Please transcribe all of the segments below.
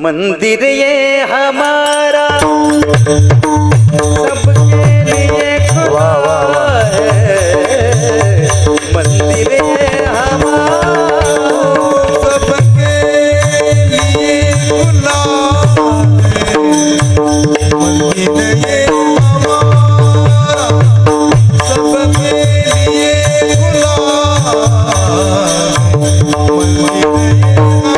मंदिर ये हमारा सबके लिए खुला है। मंदिर ये हमारा सबके लिए खुला है। मंदिर ये हमारा सबके लिए खुला है। मंदिर ये हमारा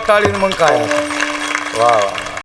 टाळीन मग काय वा वा